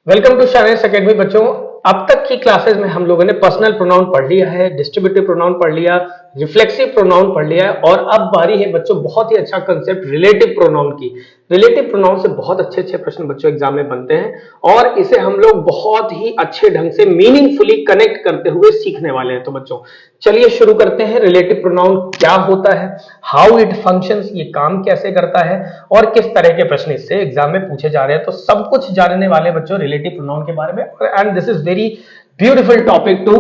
Welcome to Chavez academy बच्चों। अब तक की क्लासेस में हम लोगों ने पर्सनल प्रोनाउन पढ़ लिया है, डिस्ट्रीब्यूटिव प्रोनाउन पढ़ लिया, रिफ्लेक्सिव प्रोनाउन पढ़ लिया है और अब बारी है बच्चों बहुत ही अच्छा कंसेप्ट रिलेटिव प्रोनाउन की। रिलेटिव प्रोनाउन से बहुत अच्छे अच्छे प्रश्न बच्चों एग्जाम में बनते हैं और इसे हम लोग बहुत ही अच्छे ढंग से मीनिंगफुली कनेक्ट करते हुए सीखने वाले हैं। तो बच्चों चलिए शुरू करते हैं। रिलेटिव प्रोनाउन क्या होता है, हाउ इट फंक्शंस, ये काम कैसे करता है और किस तरह के प्रश्न इससे एग्जाम में पूछे जा रहे हैं। तो सब कुछ जानने वाले बच्चों रिलेटिव प्रोनाउन के बारे में, and this is very beautiful topic to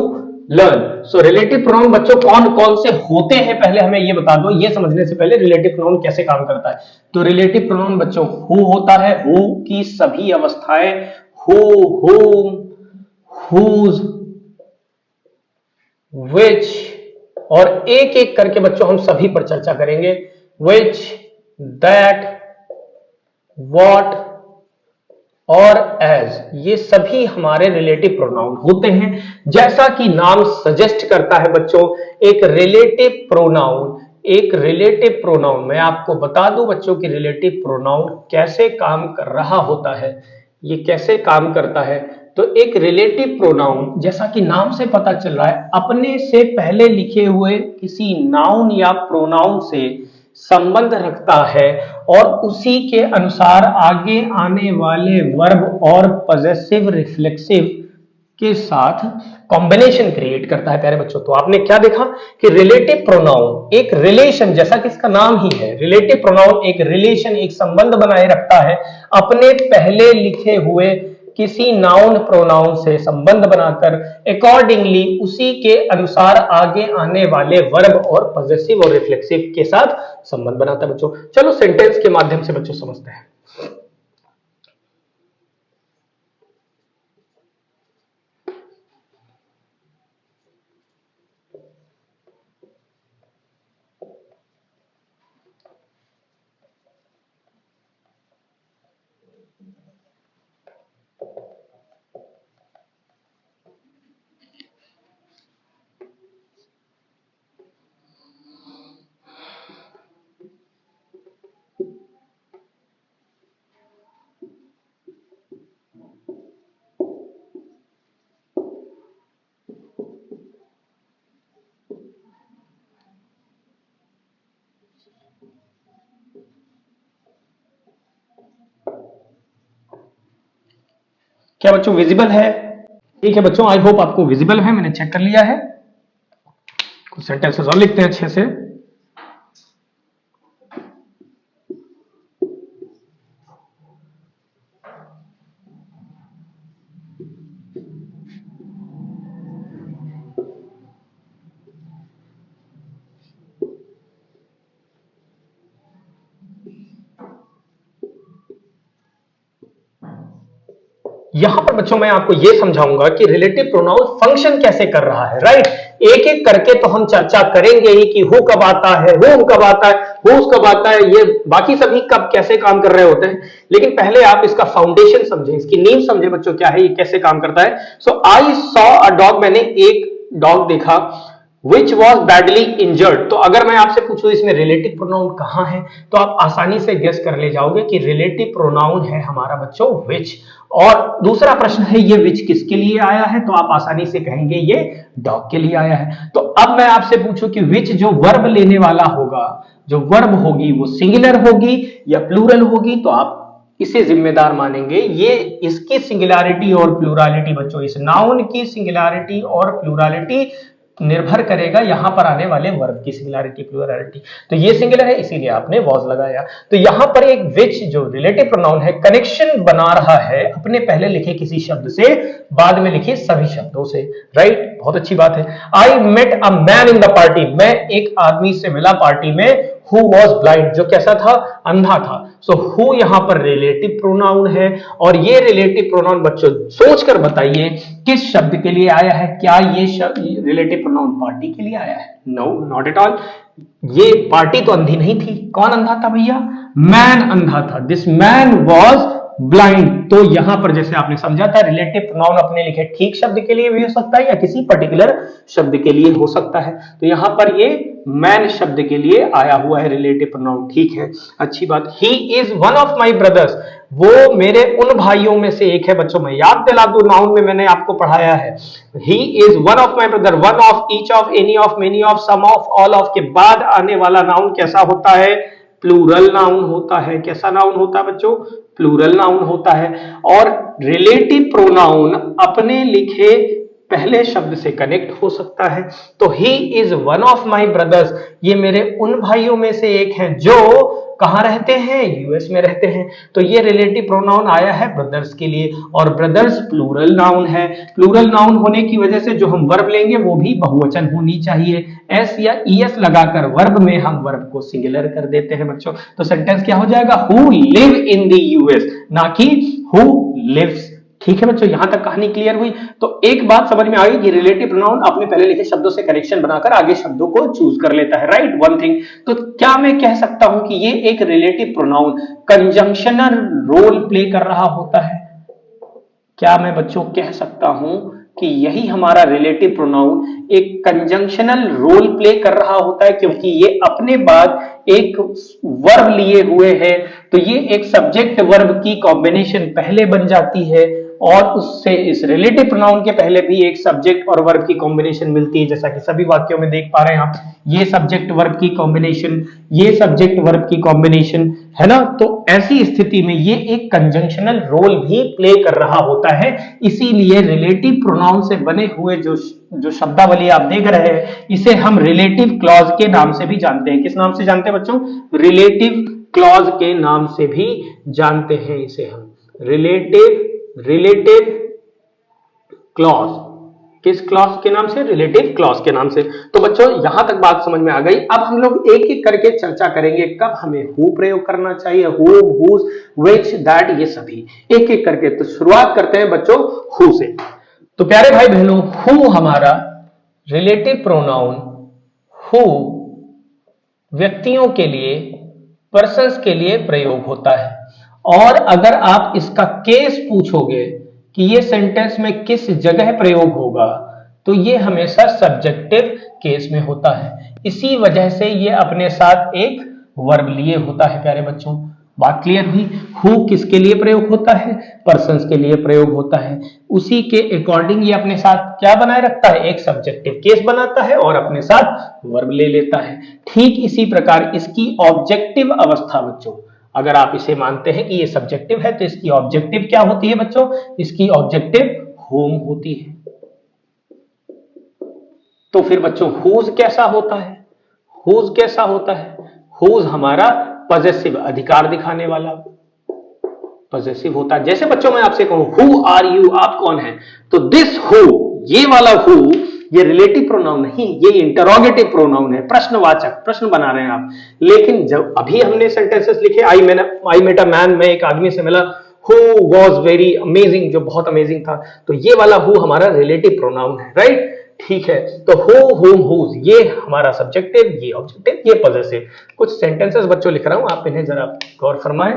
learn. So relative pronoun बच्चों कौन कौन से होते हैं पहले हमें ये बता दो। ये समझने से पहले रिलेटिव प्रोनाउन कैसे काम करता है, तो रिलेटिव प्रोनाउन बच्चों हु होता है, हु की सभी अवस्थाएं, हु, whom, whose, which, और एक एक करके बच्चों हम सभी पर चर्चा करेंगे। which, that, what और as, ये सभी हमारे रिलेटिव प्रोनाउन होते हैं। जैसा कि नाम सजेस्ट करता है बच्चों, एक रिलेटिव प्रोनाउन मैं आपको बता दूं बच्चों कि रिलेटिव प्रोनाउन कैसे काम कर रहा होता है, ये कैसे काम करता है। तो एक रिलेटिव प्रोनाउन जैसा कि नाम से पता चल रहा है, अपने से पहले लिखे हुए किसी नाउन या प्रोनाउन से संबंध रखता है और उसी के अनुसार आगे आने वाले वर्ब और पजेसिव रिफ्लेक्सिव के साथ कॉम्बिनेशन क्रिएट करता है। प्यारे बच्चों तो आपने क्या देखा कि रिलेटिव प्रोनाउन एक रिलेशन, जैसा कि इसका नाम ही है, रिलेटिव प्रोनाउन एक रिलेशन, एक संबंध बनाए रखता है अपने पहले लिखे हुए किसी नाउन प्रोनाउन से संबंध बनाकर अकॉर्डिंगली उसी के अनुसार आगे आने वाले वर्ब और पजेसिव और रिफ्लेक्सिव के साथ संबंध बनाता है बच्चों। चलो सेंटेंस के माध्यम से बच्चों समझते हैं। क्या बच्चों विजिबल है? ठीक है बच्चों, आई होप आपको विजिबल है, मैंने चेक कर लिया है। कुछ सेंटेंसेस और लिखते हैं अच्छे से। यहां पर बच्चों मैं आपको यह समझाऊंगा कि रिलेटिव प्रोनाउन फंक्शन कैसे कर रहा है, राइट। एक एक करके तो हम चर्चा करेंगे ही कि हु कब आता है, हुम कब आता है, हुज कब आता है, ये बाकी सभी कब कैसे काम कर रहे होते हैं। लेकिन पहले आप इसका फाउंडेशन समझें, इसकी नींव समझे बच्चों, क्या है ये, कैसे काम करता है। सो आई सॉ अ डॉग, मैंने एक डॉग देखा, विच वॉज बैडली इंजर्ड। तो अगर मैं आपसे पूछूं इसमें रिलेटिव प्रोनाउन कहां है, तो आप आसानी से गेस कर ले जाओगे कि रिलेटिव प्रोनाउन है हमारा बच्चों विच। और दूसरा प्रश्न है ये विच किसके लिए आया है, तो आप आसानी से कहेंगे ये डॉग के लिए आया है। तो अब मैं आपसे पूछूं कि विच जो वर्ब लेने वाला होगा, जो वर्ब होगी वो सिंगुलर होगी या प्लूरल होगी, तो आप इसे जिम्मेदार मानेंगे। ये इसकी सिंगुलैरिटी और प्लूरलिटी बच्चों, इस नाउन की सिंगुलैरिटी और प्लूरलिटी निर्भर करेगा यहां पर आने वाले वर्ब की सिंगुलैरिटी प्लूरलिटी। तो ये सिंगुलर है इसीलिए आपने वॉज लगाया। तो यहां पर एक विच जो रिलेटिव प्रोनाउन है कनेक्शन बना रहा है अपने पहले लिखे किसी शब्द से बाद में लिखे सभी शब्दों से, राइट। बहुत अच्छी बात है। I met a man in the party, मैं एक आदमी से मिला पार्टी में, हु वॉज ब्लाइंड, जो कैसा था, अंधा था। सो हु यहां पर रिलेटिव प्रोनाउन है और ये रिलेटिव प्रोनाउन बच्चों सोचकर बताइए किस शब्द के लिए आया है। क्या ये शब्द रिलेटिव प्रोनाउन पार्टी के लिए आया है? No, not at all. ये पार्टी तो अंधी नहीं थी। कौन अंधा था भैया? मैन अंधा था। This man was blind. तो यहां पर जैसे आपने समझा था रिलेटिव प्रोनाउन अपने लिखे ठीक शब्द के लिए भी हो सकता है या किसी पर्टिकुलर शब्द के लिए हो सकता है। तो यहां पर ये मैन शब्द के लिए आया हुआ है रिलेटिव प्रोनाउन, ठीक है, अच्छी बात। ही is one of my brothers, वो मेरे उन भाइयों में से एक है। बच्चों मैं याद दिला दूं, नाउन में मैंने आपको पढ़ाया है, he is one of my brother, one of, each of, any of, many of, some of, all of के बाद आने वाला नाउन कैसा होता है? प्लूरल नाउन होता है। कैसा नाउन होता है बच्चों? प्लूरल नाउन होता है। और रिलेटिव प्रोनाउन अपने लिखे पहले शब्द से कनेक्ट हो सकता है। तो ही is one of my brothers, ये मेरे उन भाइयों में से एक हैं जो कहां रहते हैं? यूएस में रहते हैं। तो ये रिलेटिव प्रोनाउन आया है ब्रदर्स के लिए, और ब्रदर्स प्लूरल नाउन है। प्लूरल नाउन होने की वजह से जो हम वर्ब लेंगे वो भी बहुवचन होनी चाहिए। एस या ईएस लगाकर वर्ब में हम वर्ब को सिंगुलर कर देते हैं बच्चों। तो सेंटेंस क्या हो जाएगा? Who live in the US, ना कि हु लिव्स। ठीक है बच्चों, यहां तक कहानी क्लियर हुई। तो एक बात समझ में आ गई कि रिलेटिव प्रोनाउन अपने पहले लिखे शब्दों से कनेक्शन बनाकर आगे शब्दों को चूज कर लेता है, राइट, वन थिंग। तो क्या मैं कह सकता हूं कि ये एक relative pronoun conjunctional role play कर रहा होता है? क्या मैं बच्चों कह सकता हूं कि यही हमारा रिलेटिव प्रोनाउन एक कंजंक्शनल रोल प्ले कर रहा होता है, क्योंकि ये अपने बाद एक वर्ब लिए हुए है। तो ये एक सब्जेक्ट वर्ब की कॉम्बिनेशन पहले बन जाती है, और उससे इस रिलेटिव प्रोनाउन के पहले भी एक सब्जेक्ट और वर्ब की कॉम्बिनेशन मिलती है, जैसा कि सभी वाक्यों में देख पा रहे हैं आप। ये सब्जेक्ट वर्ब की कॉम्बिनेशन, ये सब्जेक्ट वर्ब की कॉम्बिनेशन, है ना। तो ऐसी स्थिति में ये एक कंजंक्शनल रोल भी प्ले कर रहा होता है। इसीलिए रिलेटिव प्रोनाउन से बने हुए जो जो शब्दावली आप देख रहे हैं, इसे हम रिलेटिव क्लॉज के नाम से भी जानते हैं। किस नाम से जानते हैं बच्चों? रिलेटिव क्लॉज के नाम से भी जानते हैं इसे हम। Relative clause. किस क्लॉज के नाम से? रिलेटिव क्लॉज के नाम से। तो बच्चों यहां तक बात समझ में आ गई। अब हम लोग एक एक करके चर्चा करेंगे कब हमें हु प्रयोग करना चाहिए, हुम, हुज, व्हिच, दैट, ये सभी एक एक करके। तो शुरुआत करते हैं बच्चों हु से। तो प्यारे भाई बहनों, हु हमारा रिलेटिव प्रोनाउन, हु व्यक्तियों के लिए, पर्सन्स के लिए प्रयोग होता है। और अगर आप इसका केस पूछोगे कि ये सेंटेंस में किस जगह प्रयोग होगा, तो ये हमेशा सब्जेक्टिव केस में होता है। इसी वजह से ये अपने साथ एक वर्ब लिए होता है। प्यारे बच्चों, बात क्लियर हुई? हु किसके लिए प्रयोग होता है? पर्सन्स के लिए प्रयोग होता है। उसी के अकॉर्डिंग ये अपने साथ क्या बनाए रखता है? एक सब्जेक्टिव केस बनाता है और अपने साथ वर्ब ले लेता है। ठीक इसी प्रकार इसकी ऑब्जेक्टिव अवस्था बच्चों, अगर आप इसे मानते हैं कि ये सब्जेक्टिव है, तो इसकी ऑब्जेक्टिव क्या होती है बच्चों? इसकी ऑब्जेक्टिव होम होती है। तो फिर बच्चों हुज कैसा होता है? हुज कैसा होता है? हुज हमारा पॉजेसिव, अधिकार दिखाने वाला पॉजेसिव होता है। जैसे बच्चों मैं आपसे कहूं हु आर यू, आप कौन है, तो दिस हु, ये वाला हु, ये रिलेटिव प्रोनाउन नहीं, ये इंटरोगेटिव प्रोनाउन है, प्रश्नवाचक, प्रश्न बना रहे हैं आप। लेकिन जब अभी हमने सेंटेंसेस लिखे, आई मेट अ मैन, मैं एक आदमी से मिला, हु वॉज वेरी अमेजिंग, जो बहुत अमेजिंग था, तो ये वाला हु हमारा रिलेटिव प्रोनाउन है, राइट। ठीक है, तो हु, हुम, हुज, ये हमारा सब्जेक्टिव, ये ऑब्जेक्टिव, ये पॉजेसिव। कुछ सेंटेंसेस बच्चों लिख रहा हूं, आप इन्हें जरा गौर फरमाएं।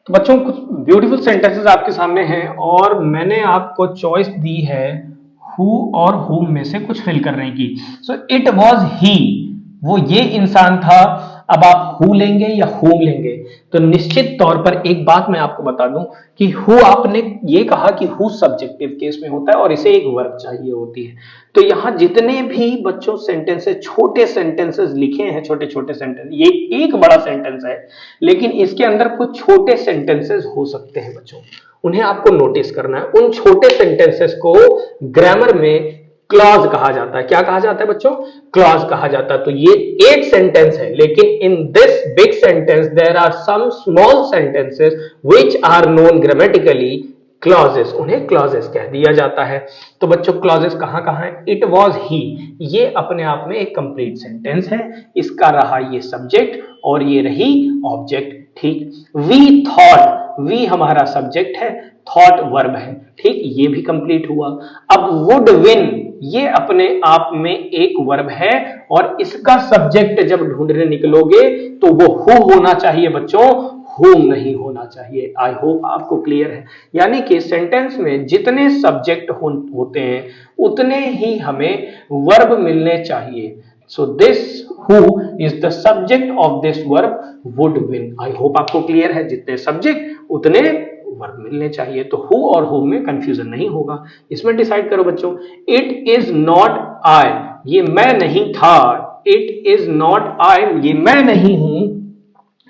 तो बच्चों कुछ ब्यूटीफुल सेंटेंसेस आपके सामने हैं और मैंने आपको चॉइस दी है हु और हुम में से कुछ फिल करने की। सो इट वॉज ही, वो ये इंसान था। अब आप हु लेंगे या हुम लेंगे, तो निश्चित तौर पर एक बात मैं आपको बता दूं कि हु, आपने ये कहा कि हु सब्जेक्टिव केस में होता है और इसे एक वर्ब चाहिए होती है। तो यहां जितने भी बच्चों सेंटेंसेस, छोटे सेंटेंसेस लिखे हैं, छोटे छोटे सेंटेंस, ये एक बड़ा सेंटेंस है लेकिन इसके अंदर कुछ छोटे सेंटेंसेस हो सकते हैं बच्चों, उन्हें आपको नोटिस करना है। उन छोटे सेंटेंसेस को ग्रामर में क्लॉज कहा जाता है। क्या कहा जाता है बच्चों? क्लॉज कहा जाता है। तो ये एक सेंटेंस है, लेकिन in this big sentence there are some small sentences which are known grammatically clauses, उन्हें क्लॉजेस कह दिया जाता है। तो बच्चों क्लॉजेस कहां कहां है? इट वॉज ही, ये अपने आप में एक कंप्लीट सेंटेंस है, इसका रहा ये सब्जेक्ट और ये रही ऑब्जेक्ट, ठीक। वी थॉट, वी हमारा सब्जेक्ट है, थॉट वर्ब है, ठीक, ये भी कंप्लीट हुआ। अब वुड विन, ये अपने आप में एक वर्ब है और इसका सब्जेक्ट जब ढूंढने निकलोगे तो वो हु होना चाहिए बच्चों, हुम नहीं होना चाहिए। आई होप आपको क्लियर है। यानी कि सेंटेंस में जितने सब्जेक्ट होते हैं उतने ही हमें वर्ब मिलने चाहिए। So this who is the subject of this verb would win. I hope आपको क्लियर है, जितने सब्जेक्ट उतने वर्ब मिलने चाहिए। तो हु और हुम में कंफ्यूजन नहीं होगा। इसमें डिसाइड करो बच्चों। इट इज नॉट आई, ये मैं नहीं था। इट इज नॉट आई, ये मैं नहीं हूं,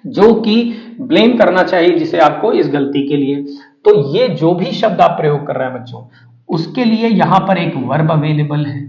जो कि ब्लेम करना चाहिए जिसे आपको इस गलती के लिए। तो ये जो भी शब्द आप प्रयोग कर रहे हैं बच्चों, उसके लिए यहां पर एक वर्ब अवेलेबल है।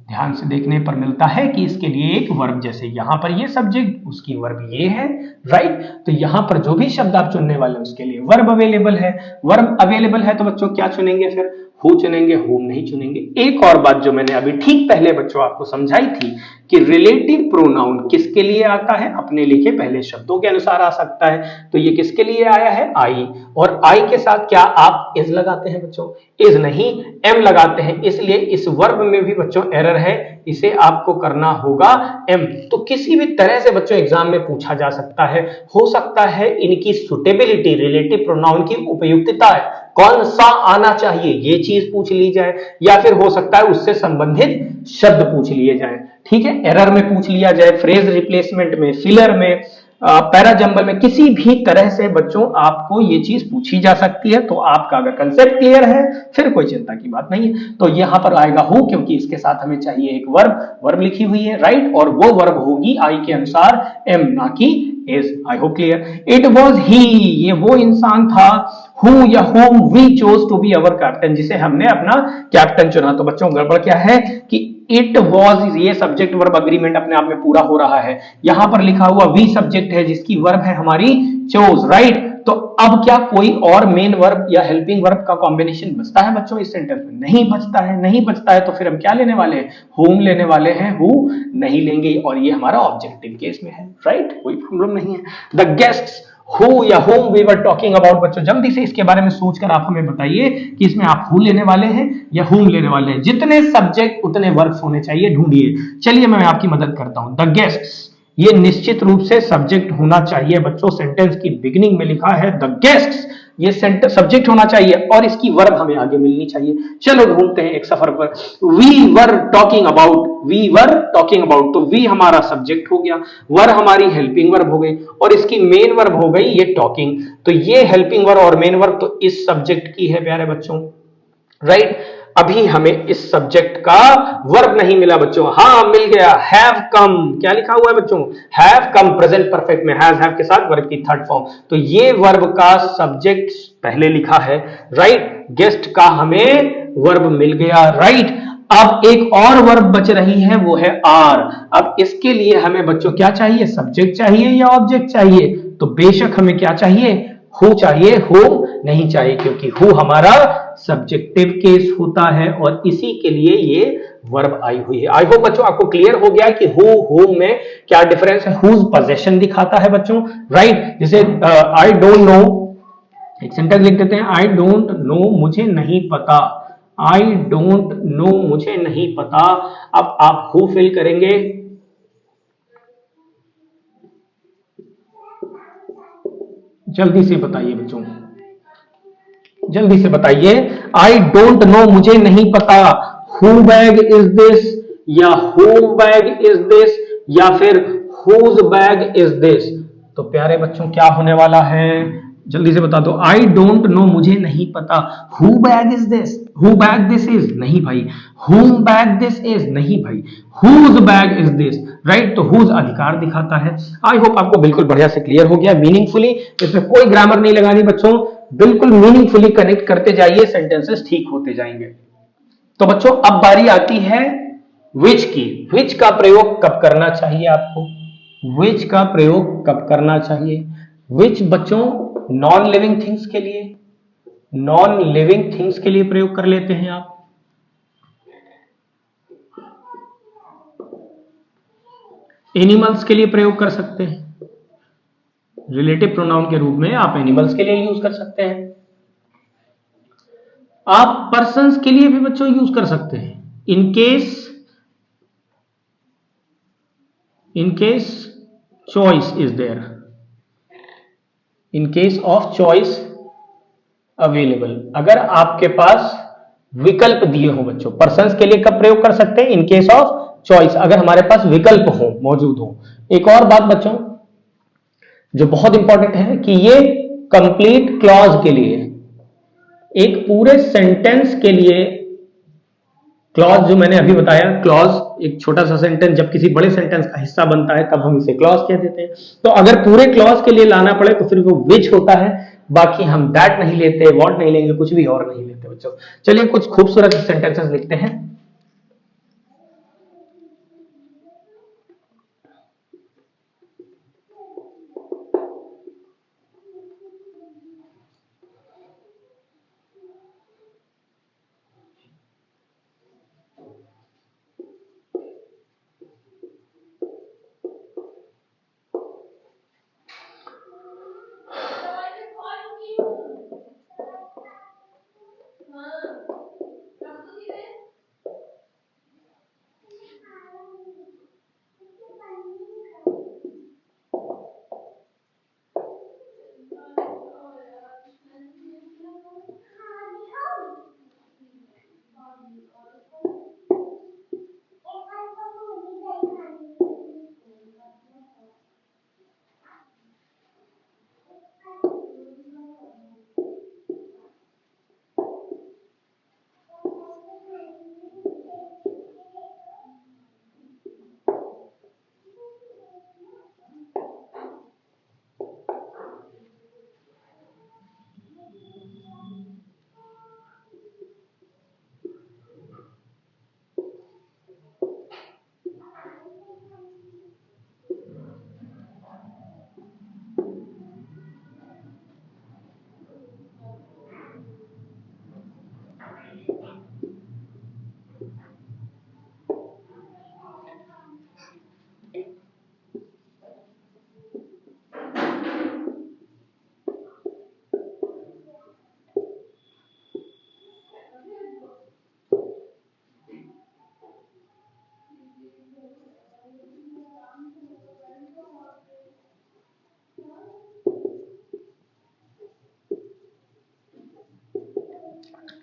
ध्यान से देखने पर मिलता है कि इसके लिए एक वर्ब, जैसे यहां पर ये सब्जेक्ट, उसकी वर्ब ये है, राइट। तो यहां पर जो भी शब्द आप चुनने वाले हैं उसके लिए वर्ब अवेलेबल है। वर्ब अवेलेबल है तो बच्चों क्या चुनेंगे फिर? हु चुनेंगे, हुम नहीं चुनेंगे। एक और बात जो मैंने अभी ठीक पहले बच्चों आपको समझाई थी कि रिलेटिव प्रोनाउन किसके लिए आता है? अपने लिखे पहले शब्दों के अनुसार आ सकता है। तो ये किसके लिए आया है? आई। और आई के साथ क्या आप इज लगाते हैं बच्चों? इज नहीं, एम लगाते हैं। इसलिए इस वर्ब में भी बच्चों एरर है, इसे आपको करना होगा एम। तो किसी भी तरह से बच्चों एग्जाम में पूछा जा सकता है। हो सकता है इनकी सुटेबिलिटी, रिलेटिव प्रोनाउन की उपयुक्तता है, कौन सा आना चाहिए ये चीज पूछ ली जाए, या फिर हो सकता है उससे संबंधित शब्द पूछ लिए जाए, ठीक है। एरर में पूछ लिया जाए, फ्रेज रिप्लेसमेंट में, फिलर में, पैराजंबल में, किसी भी तरह से बच्चों आपको ये चीज पूछी जा सकती है। तो आपका अगर कंसेप्ट क्लियर है फिर कोई चिंता की बात नहीं है। तो यहां पर आएगा हु, क्योंकि इसके साथ हमें चाहिए एक वर्ब, वर्ब लिखी हुई है, राइट। और वो वर्ब होगी आई के अनुसार एम, ना कि is. I hope clear. It was he, ये वो इंसान था, हु या whom we chose to be our captain, जिसे हमने अपना कैप्टन चुना। तो बच्चों गड़बड़ क्या है कि इट वॉज, ये सब्जेक्ट वर्ब अग्रीमेंट अपने आप में पूरा हो रहा है। यहां पर लिखा हुआ वी सब्जेक्ट है जिसकी वर्ब है हमारी चोज, राइट। तो अब क्या कोई और मेन वर्ब या हेल्पिंग वर्ब का कॉम्बिनेशन बचता है बच्चों इस सेंटेंस में? नहीं बचता है। नहीं बचता है तो फिर हम क्या लेने वाले हैं? होम लेने वाले हैं, हु नहीं लेंगे। और ये हमारा ऑब्जेक्टिव केस में है, राइट, कोई प्रॉब्लम नहीं है। द गेस्ट्स, हु या whom we were talking about. बच्चों जल्दी से इसके बारे में सोचकर आप हमें बताइए कि इसमें आप हु लेने वाले हैं या होम लेने वाले हैं। जितने सब्जेक्ट उतने वर्ब्स होने चाहिए, ढूंढिए। चलिए मैं आपकी मदद करता हूं। द गेस्ट्स, ये निश्चित रूप से सब्जेक्ट होना चाहिए बच्चों। सेंटेंस की बिगिनिंग में लिखा है द गेस्ट्स, ये सेंटेंस सब्जेक्ट होना चाहिए और इसकी वर्ब हमें आगे मिलनी चाहिए। चलो ढूंढते हैं एक सफर पर। We were talking about, we were talking about, तो वी हमारा सब्जेक्ट हो गया, वर हमारी हेल्पिंग वर्ब हो गई और इसकी मेन वर्ब हो गई ये टॉकिंग। तो ये हेल्पिंग वर्ब और मेन वर्ब तो इस सब्जेक्ट की है प्यारे बच्चों, राइट। अभी हमें इस सब्जेक्ट का वर्ब नहीं मिला बच्चों। हाँ मिल गया, हैव कम। क्या लिखा हुआ है बच्चों? हैव कम, प्रेजेंट परफेक्ट में हैज, हैव के साथ वर्ब की थर्ड फॉर्म। तो ये वर्ब का सब्जेक्ट पहले लिखा है, राइट। गेस्ट का हमें वर्ब मिल गया, राइट। अब एक और वर्ब बच रही है, वो है आर। अब इसके लिए हमें बच्चों क्या चाहिए? सब्जेक्ट चाहिए या ऑब्जेक्ट चाहिए? तो बेशक हमें क्या चाहिए? हु चाहिए, हु नहीं चाहिए, क्योंकि हु हमारा सब्जेक्टिव केस होता है और इसी के लिए ये वर्ब आई हुई है। आई होप बच्चों आपको क्लियर हो गया कि हु होम में क्या डिफरेंस है। हुज पोजेशन दिखाता है बच्चों, राइट। जैसे आई डोंट नो, एक सेंटेंस लिख देते हैं, आई डोंट नो, मुझे नहीं पता। आई डोंट नो, मुझे नहीं पता। अब आप हु फिल करेंगे, जल्दी से बताइए बच्चों, जल्दी से बताइए। आई डोंट नो, मुझे नहीं पता। हु बैग इज दिस, या होम बैग इज दिस, या फिर हुज बैग इज दिस। तो प्यारे बच्चों क्या होने वाला है, जल्दी से बता दो। आई डोंट नो, मुझे नहीं पता। Who bag is this, who bag this is, नहीं भाई। हुम बैग दिस इज, नहीं भाई। Whose bag is this, right. तो हुज अधिकार दिखाता है। आई होप आपको बिल्कुल बढ़िया से क्लियर हो गया, मीनिंगफुली। इसमें कोई ग्रामर नहीं लगानी बच्चों, बिल्कुल मीनिंगफुली कनेक्ट करते जाइए, सेंटेंसेस ठीक होते जाएंगे। तो बच्चों अब बारी आती है विच की। विच का प्रयोग कब करना चाहिए आपको, विच का प्रयोग कब करना चाहिए। विच बच्चों नॉन लिविंग थिंग्स के लिए, नॉन लिविंग थिंग्स के लिए प्रयोग कर लेते हैं आप। एनिमल्स के लिए प्रयोग कर सकते हैं, रिलेटिव प्रोनाउन के रूप में आप एनिमल्स के लिए यूज कर सकते हैं। आप पर्सन्स के लिए भी बच्चों यूज कर सकते हैं। In case choice is there, in case of choice available, अगर आपके पास विकल्प दिए हो बच्चों। पर्सन्स के लिए कब प्रयोग कर सकते हैं, इन केस ऑफ चॉइस, अगर हमारे पास विकल्प हो, मौजूद हो। एक और बात बच्चों जो बहुत इंपॉर्टेंट है कि ये कंप्लीट क्लॉज के लिए, एक पूरे सेंटेंस के लिए क्लॉज, जो मैंने अभी बताया क्लॉज एक छोटा सा सेंटेंस जब किसी बड़े सेंटेंस का हिस्सा बनता है तब हम इसे क्लॉज कह देते हैं। तो अगर पूरे क्लॉज के लिए लाना पड़े तो फिर वो विच होता है, बाकी हम दैट नहीं लेते, व्हाट नहीं लेंगे, कुछ भी और नहीं लेते बच्चों। चलिए कुछ खूबसूरत सेंटेंसेस लिखते हैं।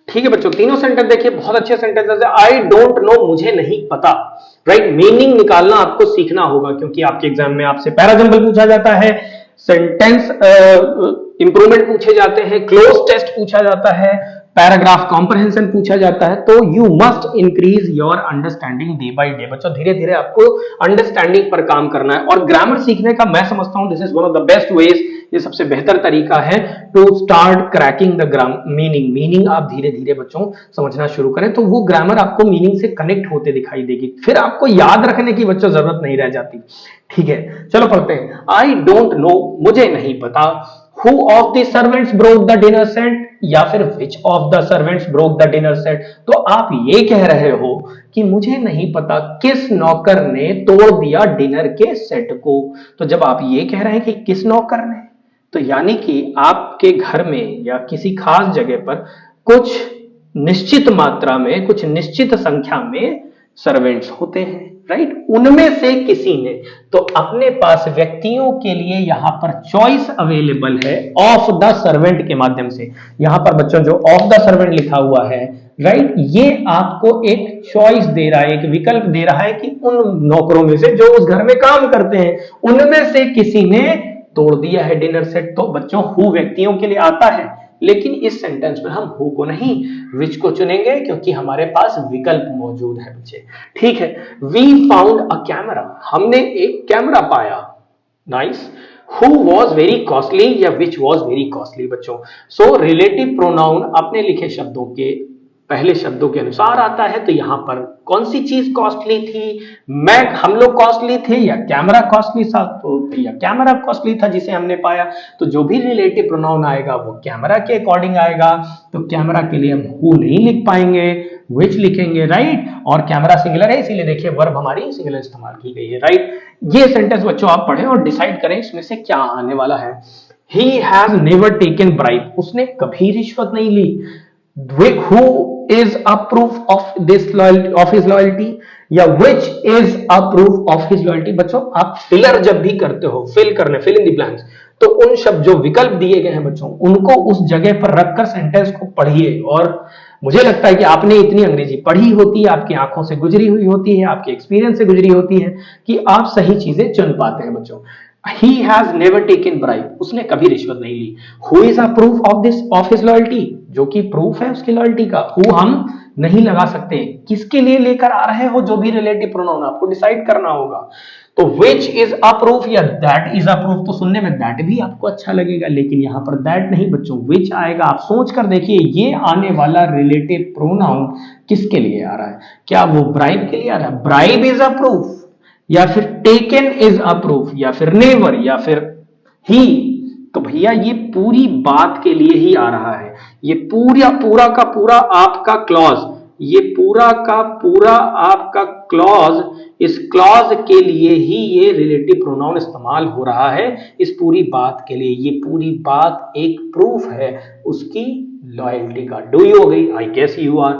ठीक है बच्चों, तीनों सेंटेंस देखिए बहुत अच्छे सेंटेंसेस है। आई डोंट नो, मुझे नहीं पता, राइट। मीनिंग निकालना आपको सीखना होगा क्योंकि आपके एग्जाम में आपसे पैराजंबल पूछा जाता है, सेंटेंस इंप्रूवमेंट पूछे जाते हैं, क्लोज टेस्ट पूछा जाता है, पैराग्राफ कॉम्प्रहेंशन पूछा जाता है। तो you must increase your understanding day by day. बच्चों धीरे धीरे आपको अंडरस्टैंडिंग पर काम करना है, और ग्रामर सीखने का मैं समझता हूं this is one of the best ways, ये सबसे बेहतर तरीका है to start cracking the meaning. Meaning आप धीरे धीरे बच्चों समझना शुरू करें तो वो ग्रामर आपको मीनिंग से कनेक्ट होते दिखाई देगी, फिर आपको याद रखने की बच्चों जरूरत नहीं रह जाती। ठीक है, चलो पढ़ते हैं। आई डोंट नो, मुझे नहीं पता। Who of the servants broke the dinner set, या फिर which of the servants broke the dinner set। तो आप ये कह रहे हो कि मुझे नहीं पता किस नौकर ने तोड़ दिया डिनर के सेट को। तो जब आप ये कह रहे हैं कि किस नौकर ने, तो यानी कि आपके घर में या किसी खास जगह पर कुछ निश्चित मात्रा में, कुछ निश्चित संख्या में सर्वेंट्स होते हैं। राइट, उनमें से किसी ने। तो अपने पास व्यक्तियों के लिए यहां पर चॉइस अवेलेबल है ऑफ द सर्वेंट के माध्यम से। यहां पर बच्चों जो ऑफ द सर्वेंट लिखा हुआ है, राइट, ये आपको एक चॉइस दे रहा है, एक विकल्प दे रहा है कि उन नौकरों में से जो उस घर में काम करते हैं, उनमें से किसी ने तोड़ दिया है डिनर सेट। तो बच्चों हु व्यक्तियों के लिए आता है, लेकिन इस सेंटेंस में हम हु को नहीं विच को चुनेंगे, क्योंकि हमारे पास विकल्प मौजूद है बच्चे। ठीक है, वी फाउंड अ कैमरा, हमने एक कैमरा पाया। Nice. Who was very costly या विच वॉज वेरी कॉस्टली बच्चों। सो रिलेटिव प्रोनाउन अपने लिखे शब्दों के पहले शब्दों के अनुसार आता है। तो यहां पर कौन सी चीज कॉस्टली थी, हम लोग कॉस्टली थे या कैमरा कॉस्टली था, तो या कैमरा कॉस्टली था जिसे हमने पाया। तो जो भी रिलेटिव प्रोनाउन आएगा वो कैमरा के अकॉर्डिंग आएगा। तो कैमरा के लिए हम हु नहीं लिख पाएंगे, विच लिखेंगे, राइट। और कैमरा सिंगुलर है, इसीलिए देखिए वर्ब हमारी सिंगुलर इस्तेमाल की गई है, राइट। ये सेंटेंस बच्चों आप पढ़ें और डिसाइड करें इसमें से क्या आने वाला है। He has never taken bribe, उसने कभी रिश्वत नहीं ली। Who is a proof of this loyalty, of his loyalty, या which is a proof of his loyalty। बच्चों आप फिलर जब भी करते हो, फिल इन द ब्लैंक्स, तो उन शब्द जो विकल्प दिए गए हैं बच्चों, उनको उस जगह पर रखकर सेंटेंस को पढ़िए। और मुझे लगता है कि आपने इतनी अंग्रेजी पढ़ी होती है, आपकी आंखों से गुजरी हुई होती है, आपके एक्सपीरियंस से गुजरी होती है, कि आप सही चीजें चुन पाते हैं बच्चों। He has never taken bribe, उसने कभी रिश्वत नहीं ली। Who is a proof of this of his loyalty, जो कि प्रूफ है उसकी लॉयल्टी का। Who हम नहीं लगा सकते, किसके लिए लेकर आ रहे हो, जो भी रिलेटिव प्रोनाउन आपको डिसाइड करना होगा। तो which is a proof या that is a proof, तो सुनने में that भी आपको अच्छा लगेगा, लेकिन यहां पर that नहीं बच्चों, which आएगा। आप सोच कर देखिए ये आने वाला रिलेटिव प्रोनाउन किसके लिए आ रहा है, क्या वो ब्राइब के लिए आ रहा है, ब्राइब इज अ प्रूफ, या फिर टेकन इज अ प्रूफ, या फिर नेवर, या फिर ही। तो भैया ये पूरी बात के लिए ही आ रहा है, ये पूरा का पूरा आपका क्लॉज, ये पूरा का पूरा आपका क्लॉज, इस क्लॉज के लिए ही ये रिलेटिव प्रोनाउन इस्तेमाल हो रहा है, इस पूरी बात के लिए। ये पूरी बात एक प्रूफ है उसकी लॉयल्टी का। Do you agree? I guess you are.